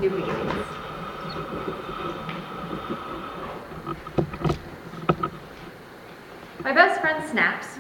new beginnings. My best friend Snaps,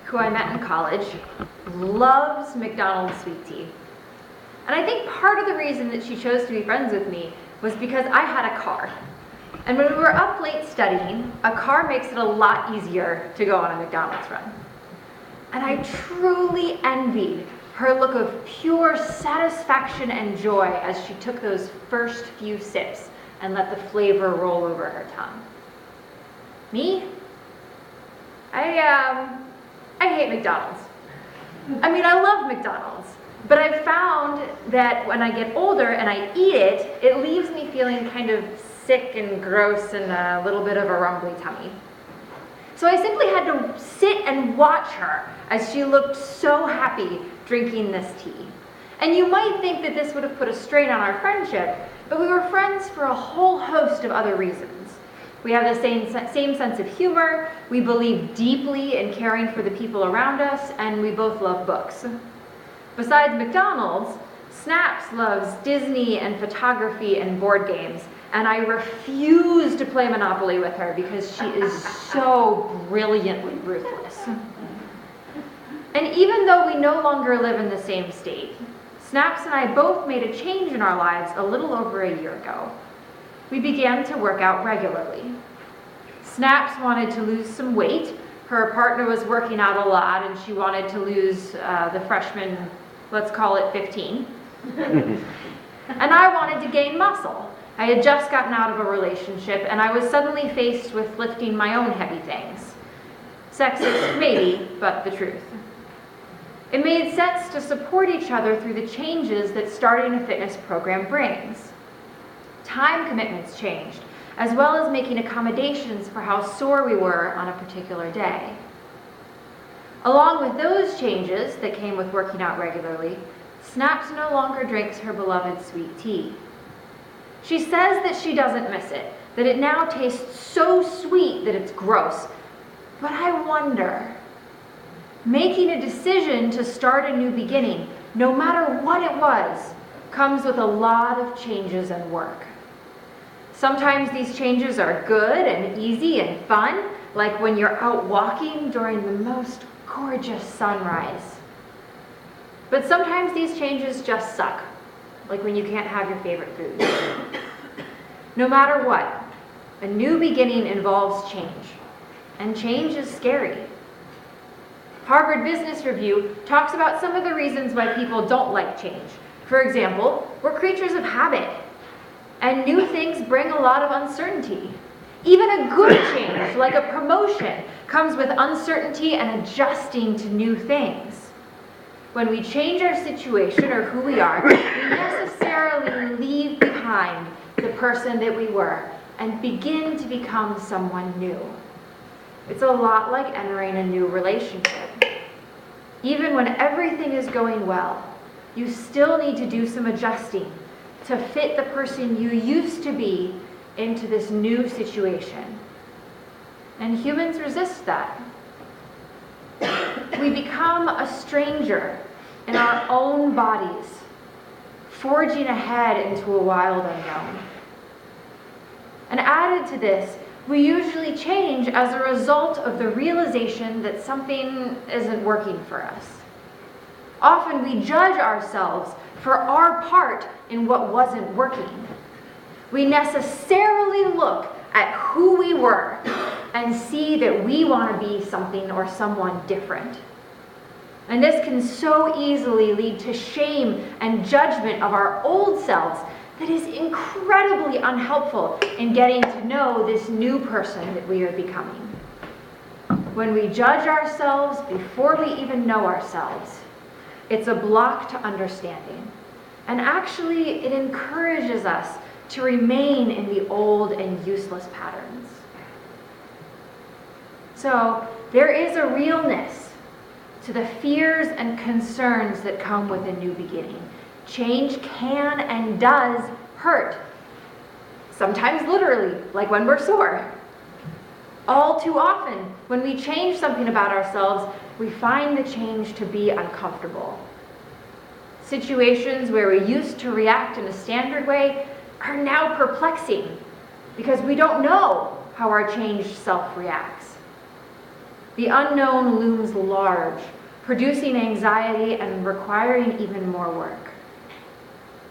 who I met in college, loves McDonald's sweet tea. And I think part of the reason that she chose to be friends with me was because I had a car. And when we were up late studying, a car makes it a lot easier to go on a McDonald's run. And I truly envied her look of pure satisfaction and joy as she took those first few sips and let the flavor roll over her tongue. Me? I hate McDonald's. I mean, I love McDonald's, but I've found that when I get older and I eat it, it leaves me feeling kind of sick and gross and a little bit of a rumbly tummy. So I simply had to sit and watch her as she looked so happy drinking this tea. And you might think that this would have put a strain on our friendship, but we were friends for a whole host of other reasons. We have the same sense of humor, we believe deeply in caring for the people around us, and we both love books. Besides McDonald's, Snaps loves Disney and photography and board games, and I refuse to play Monopoly with her because she is so brilliantly ruthless. And even though we no longer live in the same state, Snaps and I both made a change in our lives a little over a year ago. We began to work out regularly. Snaps wanted to lose some weight. Her partner was working out a lot and she wanted to lose the freshman, let's call it 15. And I wanted to gain muscle. I had just gotten out of a relationship and I was suddenly faced with lifting my own heavy things. Sexist, maybe, but the truth. It made sense to support each other through the changes that starting a fitness program brings. Time commitments changed, as well as making accommodations for how sore we were on a particular day. Along with those changes that came with working out regularly, Snaps no longer drinks her beloved sweet tea. She says that she doesn't miss it, that it now tastes so sweet that it's gross. But I wonder, making a decision to start a new beginning, no matter what it was, comes with a lot of changes and work. Sometimes these changes are good and easy and fun, like when you're out walking during the most gorgeous sunrise. But sometimes these changes just suck, like when you can't have your favorite food. No matter what, a new beginning involves change, and change is scary. Harvard Business Review talks about some of the reasons why people don't like change. For example, we're creatures of habit, and new things bring a lot of uncertainty. Even a good change, like a promotion, comes with uncertainty and adjusting to new things. When we change our situation or who we are, we necessarily leave behind the person that we were and begin to become someone new. It's a lot like entering a new relationship. Even when everything is going well, you still need to do some adjusting to fit the person you used to be into this new situation. And humans resist that. We become a stranger in our own bodies, forging ahead into a wild unknown. And added to this, we usually change as a result of the realization that something isn't working for us. Often we judge ourselves for our part in what wasn't working. We necessarily look at who we were and see that we want to be something or someone different. And this can so easily lead to shame and judgment of our old selves that is incredibly unhelpful in getting to know this new person that we are becoming. When we judge ourselves before we even know ourselves, it's a block to understanding. And actually, it encourages us to remain in the old and useless patterns. So, there is a realness to the fears and concerns that come with a new beginning. Change can and does hurt. Sometimes literally, like when we're sore. All too often, when we change something about ourselves, we find the change to be uncomfortable. Situations where we used to react in a standard way are now perplexing because we don't know how our changed self reacts. The unknown looms large, producing anxiety and requiring even more work.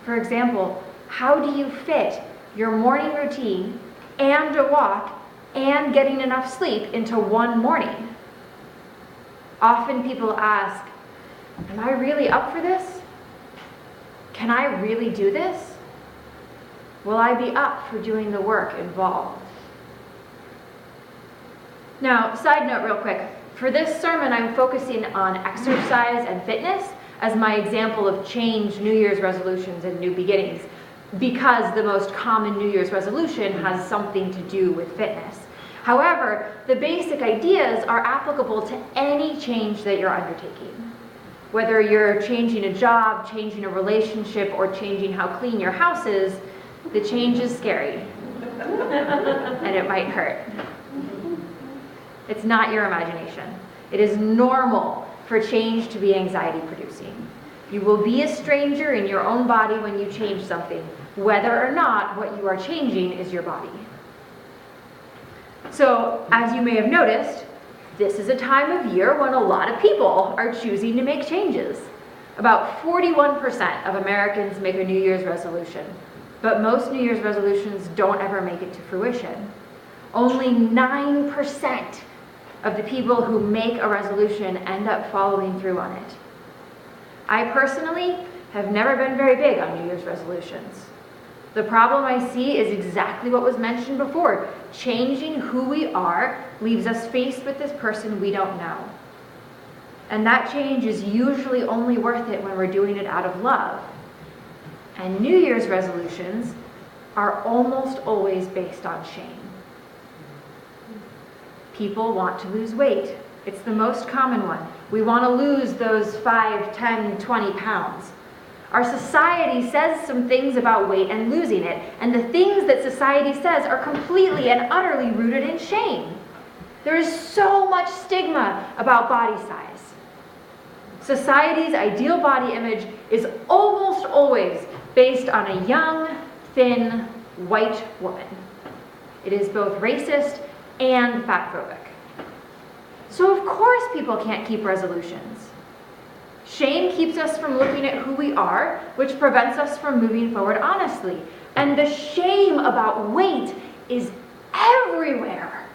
For example, how do you fit your morning routine and a walk and getting enough sleep into one morning? Often people ask, am I really up for this? Can I really do this? Will I be up for doing the work involved? Now, side note real quick. For this sermon, I'm focusing on exercise and fitness as my example of change, New Year's resolutions, and new beginnings, because the most common New Year's resolution has something to do with fitness. However, the basic ideas are applicable to any change that you're undertaking. Whether you're changing a job, changing a relationship, or changing how clean your house is, the change is scary. And it might hurt. It's not your imagination. It is normal for change to be anxiety-producing. You will be a stranger in your own body when you change something, whether or not what you are changing is your body. So, as you may have noticed, this is a time of year when a lot of people are choosing to make changes. About 41% of Americans make a New Year's resolution, but most New Year's resolutions don't ever make it to fruition. Only 9% of the people who make a resolution end up following through on it. I personally have never been very big on New Year's resolutions. The problem I see is exactly what was mentioned before. Changing who we are leaves us faced with this person we don't know. And that change is usually only worth it when we're doing it out of love. And New Year's resolutions are almost always based on shame. People want to lose weight. It's the most common one. We want to lose those 5, 10, 20 pounds. Our society says some things about weight and losing it, and the things that society says are completely and utterly rooted in shame. There is so much stigma about body size. Society's ideal body image is almost always based on a young, thin, white woman. It is both racist and fatphobic. So of course people can't keep resolutions. Shame keeps us from looking at who we are, which prevents us from moving forward honestly. And the shame about weight is everywhere.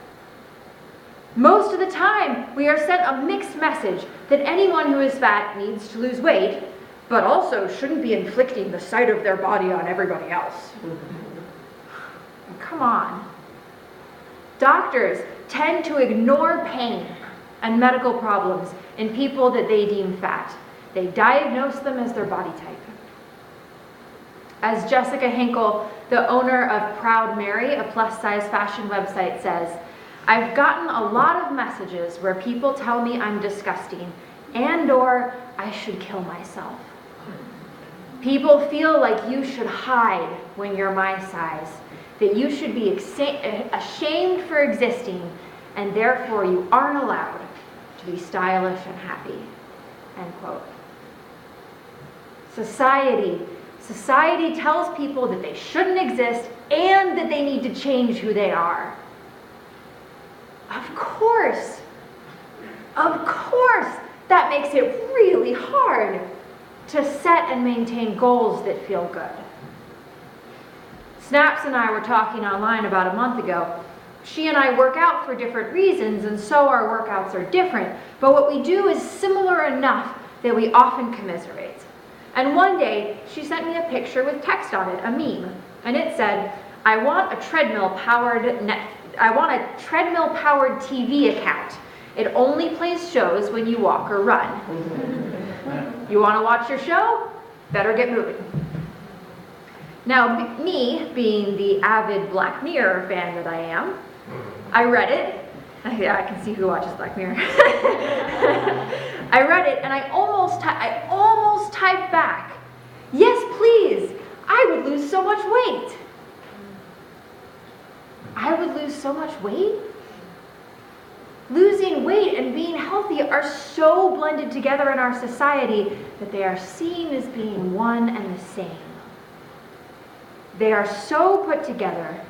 Most of the time, we are sent a mixed message that anyone who is fat needs to lose weight, but also shouldn't be inflicting the sight of their body on everybody else. Come on. Doctors tend to ignore pain and medical problems in people that they deem fat. They diagnose them as their body type. As Jessica Hinkle, the owner of Proud Mary, a plus-size fashion website, says, I've gotten a lot of messages where people tell me I'm disgusting and/or I should kill myself. People feel like you should hide when you're my size, that you should be ashamed for existing, and therefore you aren't allowed to be stylish and happy. End quote. Society tells people that they shouldn't exist and that they need to change who they are. Of course, that makes it really hard to set and maintain goals that feel good. Snaps and I were talking online about a month ago. She and I work out for different reasons, and so our workouts are different, but what we do is similar enough that we often commiserate. And one day, she sent me a picture with text on it, a meme, and it said, I want a treadmill-powered TV account. It only plays shows when you walk or run. You want to watch your show? Better get moving. Now, me, being the avid Black Mirror fan that I am, I read it. Yeah, I can see who watches Black Mirror. I read it and I almost typed back, yes, please, I would lose so much weight. I would lose so much weight? Losing weight and being healthy are so blended together in our society that they are seen as being one and the same. They are so put together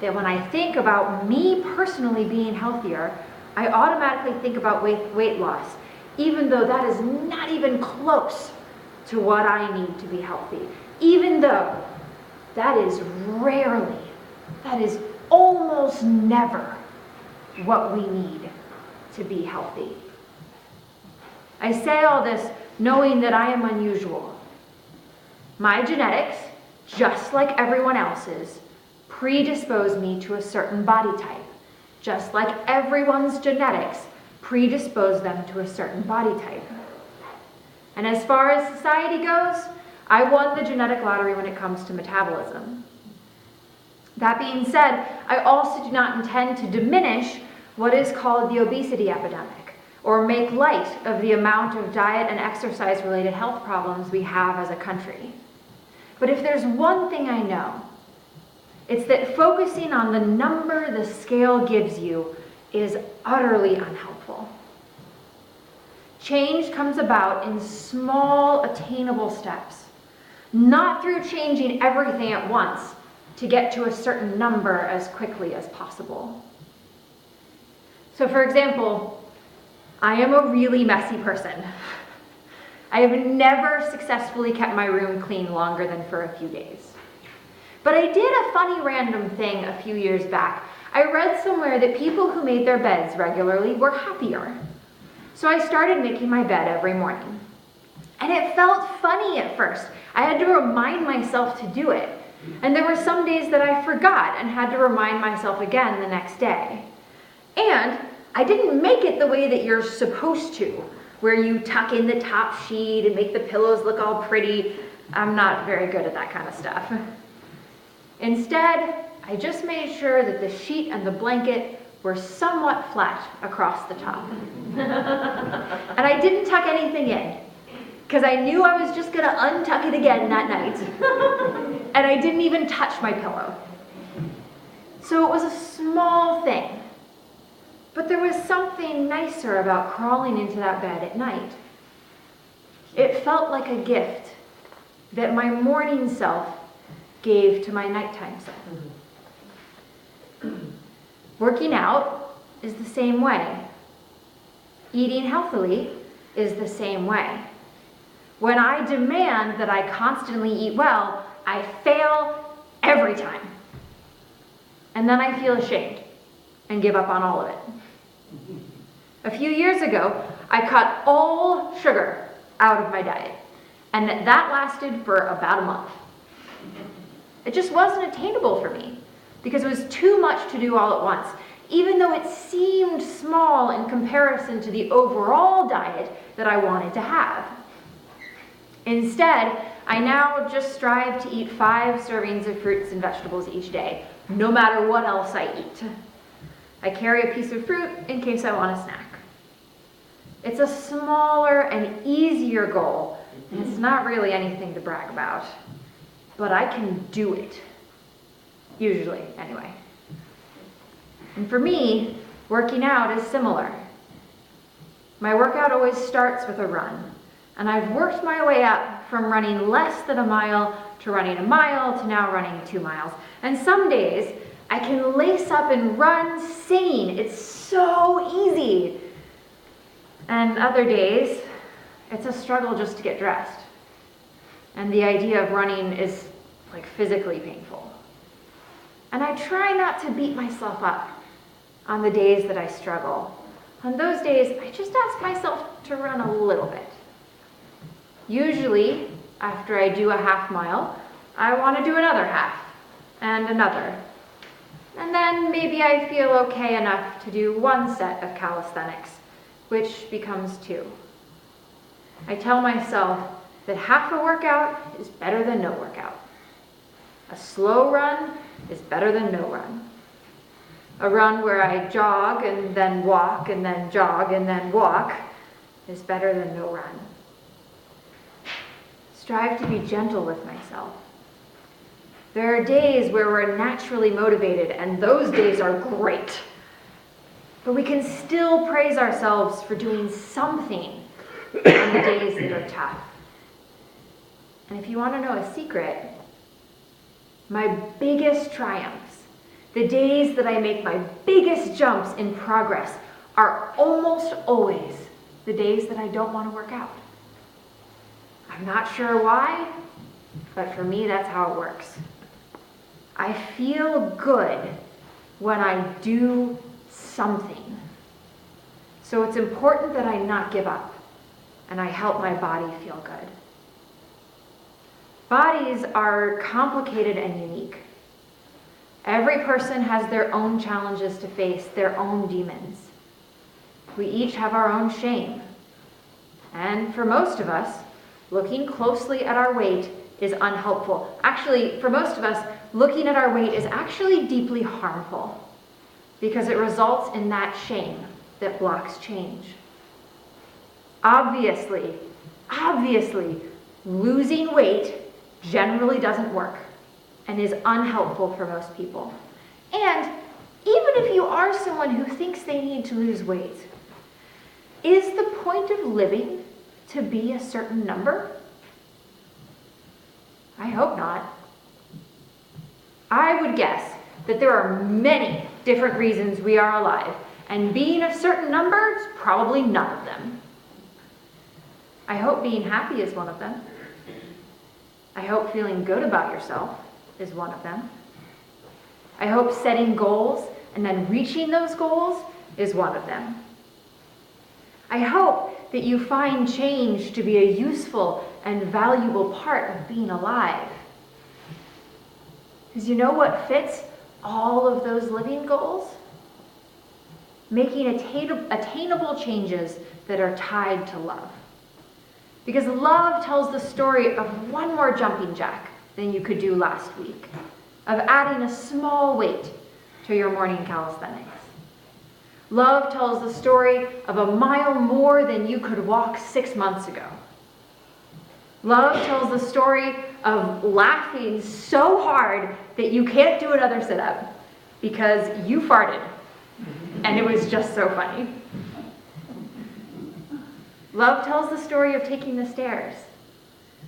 that when I think about me personally being healthier, I automatically think about weight loss, even though that is not even close to what I need to be healthy. Even though that is rarely, that is almost never what we need to be healthy. I say all this knowing that I am unusual. My genetics, just like everyone else's, predispose me to a certain body type, just like everyone's genetics predispose them to a certain body type. And as far as society goes, I won the genetic lottery when it comes to metabolism. That being said, I also do not intend to diminish what is called the obesity epidemic, or make light of the amount of diet and exercise-related health problems we have as a country. But if there's one thing I know, it's that focusing on the number the scale gives you is utterly unhelpful. Change comes about in small, attainable steps, not through changing everything at once to get to a certain number as quickly as possible. So for example, I am a really messy person. I have never successfully kept my room clean longer than for a few days. But I did a funny random thing a few years back. I read somewhere that people who made their beds regularly were happier. So I started making my bed every morning. And it felt funny at first. I had to remind myself to do it. And there were some days that I forgot and had to remind myself again the next day. And I didn't make it the way that you're supposed to, where you tuck in the top sheet and make the pillows look all pretty. I'm not very good at that kind of stuff. Instead, I just made sure that the sheet and the blanket were somewhat flat across the top. And I didn't tuck anything in, because I knew I was just gonna untuck it again that night. And I didn't even touch my pillow. So it was a small thing. But there was something nicer about crawling into that bed at night. It felt like a gift that my morning self gave to my nighttime self. Working out is the same way. Eating healthily is the same way. When I demand that I constantly eat well, I fail every time. And then I feel ashamed and give up on all of it. A few years ago, I cut all sugar out of my diet, and that lasted for about a month. It just wasn't attainable for me because it was too much to do all at once, even though it seemed small in comparison to the overall diet that I wanted to have. Instead, I now just strive to eat 5 servings of fruits and vegetables each day, no matter what else I eat. I carry a piece of fruit in case I want a snack. It's a smaller and easier goal, and it's not really anything to brag about. But I can do it. Usually, anyway. And for me, working out is similar. My workout always starts with a run, and I've worked my way up from running less than a mile to running a mile to now running 2 miles. And some days, I can lace up and run singing. It's so easy. And other days, it's a struggle just to get dressed. And the idea of running is like physically painful. And I try not to beat myself up on the days that I struggle. On those days, I just ask myself to run a little bit. Usually, after I do a half mile, I want to do another half, and another. And then maybe I feel okay enough to do 1 set of calisthenics, which becomes 2. I tell myself that half a workout is better than no workout. A slow run is better than no run. A run where I jog and then walk and then jog and then walk is better than no run. Strive to be gentle with myself. There are days where we're naturally motivated, and those days are great. But we can still praise ourselves for doing something on the days that are tough. And if you want to know a secret, my biggest triumphs, the days that I make my biggest jumps in progress, are almost always the days that I don't want to work out. I'm not sure why, but for me, that's how it works. I feel good when I do something. So it's important that I not give up, and I help my body feel good. Bodies are complicated and unique. Every person has their own challenges to face, their own demons. We each have our own shame. And for most of us, looking closely at our weight is unhelpful. Actually, for most of us, looking at our weight is actually deeply harmful because it results in that shame that blocks change. Obviously, losing weight generally doesn't work and is unhelpful for most people. And even if you are someone who thinks they need to lose weight, is the point of living to be a certain number? I hope not. I would guess that there are many different reasons we are alive, and being a certain number is probably none of them. I hope being happy is one of them. I hope feeling good about yourself is one of them. I hope setting goals and then reaching those goals is one of them. I hope that you find change to be a useful and valuable part of being alive. Because you know what fits all of those living goals? Making attainable changes that are tied to love. Because love tells the story of one more jumping jack than you could do last week, of adding a small weight to your morning calisthenics. Love tells the story of a mile more than you could walk 6 months ago. Love tells the story of laughing so hard that you can't do another sit-up because you farted and it was just so funny. Love tells the story of taking the stairs.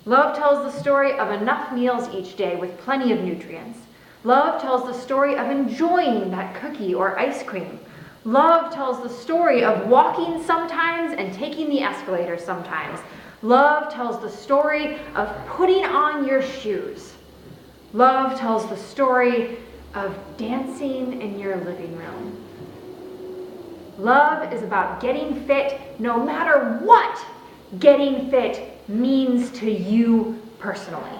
Love tells the story of enough meals each day with plenty of nutrients. Love tells the story of enjoying that cookie or ice cream. Love tells the story of walking sometimes and taking the escalator sometimes. Love tells the story of putting on your shoes. Love tells the story of dancing in your living room. Love is about getting fit no matter what getting fit means to you personally.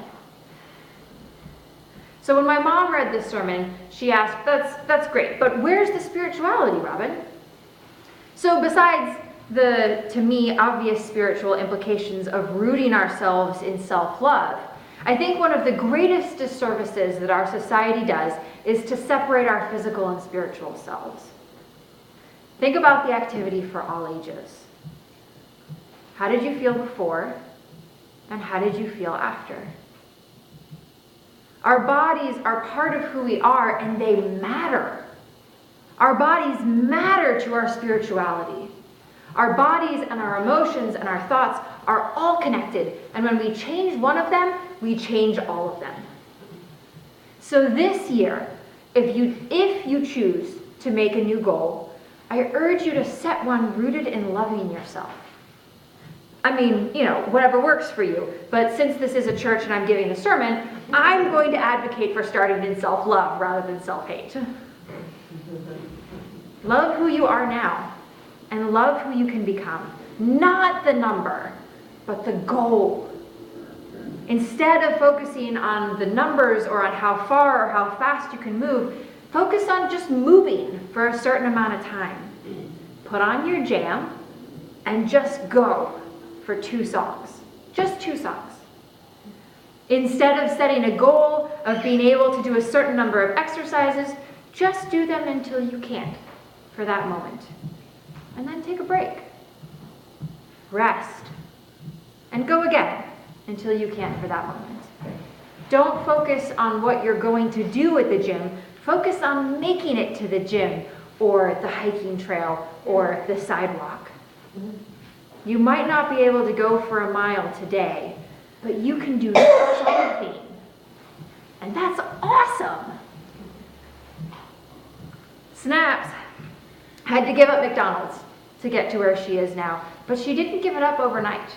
So when my mom read this sermon, she asked, that's great, but where's the spirituality, Robin? So besides the, to me, obvious spiritual implications of rooting ourselves in self-love, I think one of the greatest disservices that our society does is to separate our physical and spiritual selves. Think about the activity for all ages. How did you feel before, and how did you feel after? Our bodies are part of who we are, and they matter. Our bodies matter to our spirituality. Our bodies and our emotions and our thoughts are all connected, and when we change one of them, we change all of them. So this year, if you choose to make a new goal, I urge you to set one rooted in loving yourself. I mean, whatever works for you. But since this is a church and I'm giving a sermon, I'm going to advocate for starting in self-love rather than self-hate. Love who you are now and love who you can become. Not the number, but the goal. Instead of focusing on the numbers or on how far or how fast you can move, focus on just moving for a certain amount of time. Put on your jam and just go for 2 songs. Just 2 songs. Instead of setting a goal of being able to do a certain number of exercises, just do them until you can't for that moment. And then take a break. Rest. And go again until you can't for that moment. Don't focus on what you're going to do at the gym. Focus on making it to the gym or the hiking trail or the sidewalk. You might not be able to go for a mile today, but you can do something. And that's awesome. Snaps had to give up McDonald's to get to where she is now, but she didn't give it up overnight.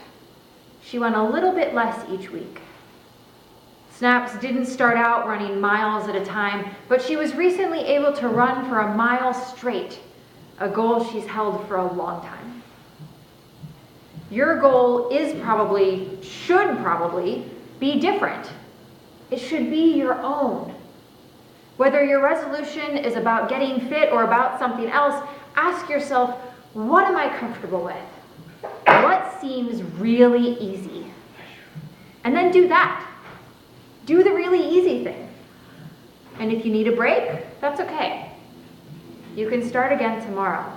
She went a little bit less each week. Snaps didn't start out running miles at a time, but she was recently able to run for a mile straight, a goal she's held for a long time. Your goal should probably be different. It should be your own. Whether your resolution is about getting fit or about something else, ask yourself, what am I comfortable with? What seems really easy? And then do that. Do the really easy thing. And if you need a break, that's okay. You can start again tomorrow.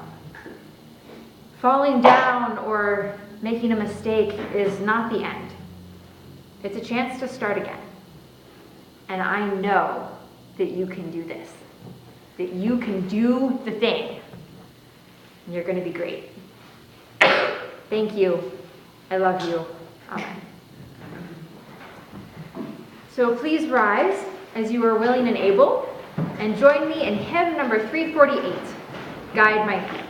Falling down or making a mistake is not the end. It's a chance to start again. And I know that you can do this. That you can do the thing. And you're going to be great. Thank you. I love you. Amen. So please rise as you are willing and able, and join me in hymn number 348, Guide My Feet.